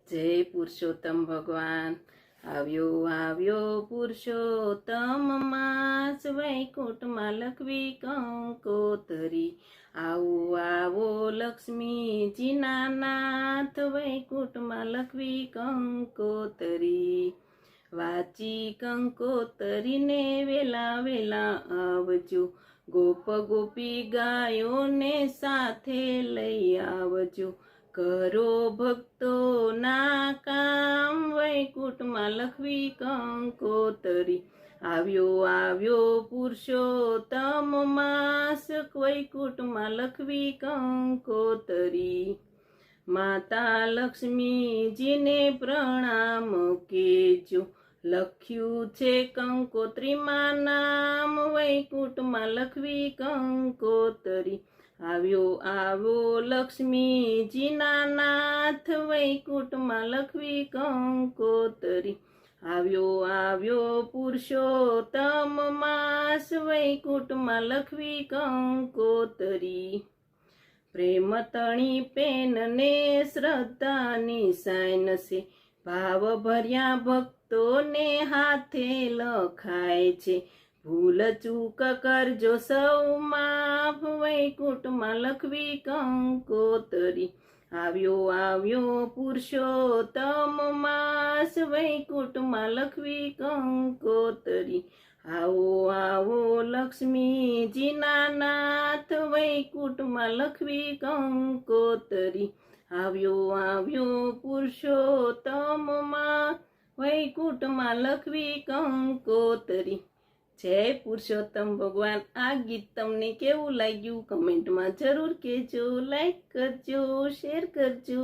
જય પુરુષોત્તમ ભગવાન આવ્યો આવ્યો પુરુષોત્તમ માસ વૈકુંઠમાં લખવી કંકોતરી આવો આવો લક્ષ્મીજીના નાથ વૈકુંઠમાં લખવી કંકોતરી વાંચી કંકોતરીને વેલા વેલા આવજો ગોપ ગોપી ગાયોને સાથે લઈ આવજો કરો ભક્તોના કામ વૈકુંઠમાં લખવી કંકોતરી આવ્યો આવ્યો પુરુષોત્તમ માસ વૈકુંઠમાં લખવી કંકોતરી માતા લક્ષ્મીજીને પ્રણામ કેજો લખ્યું છે કંકોત્રીમાં નામ વૈકુંઠમાં લખવી કંકોતરી આવ્યો આવ્યો લક્ષ્મીજીના નાથ વૈકુંઠમાં લખવી કંકોતરી આવ્યો આવ્યો પુરુષોત્તમ માસ વૈકુંઠમાં લખવી કંકોતરી પ્રેમ તણી પેનને શ્રદ્ધાની સાઈન છે ભાવ ભર્યા ભક્તોને હાથે લખાય છે ભૂલ ચૂક કરજો સૌ માફ વૈકુંઠમાં લખવી કંકોતરી આવ્યો આવ્યો પુરુષોત્તમ માસ વૈકુંઠમાં લખવી કંકોતરી આવો આવો લક્ષ્મીજીના નાથ વૈકુંઠમાં લખવી કંકોતરી આવ્યો આવ્યો પુરુષોત્તમ માસ વૈકુંઠમાં લખવી કંકોતરી જય પુરુષોત્તમ ભગવાન આ ગીત તમને કેવું લાગ્યું કમેન્ટમાં જરૂર કહેજો લાઈક કરજો શેર કરજો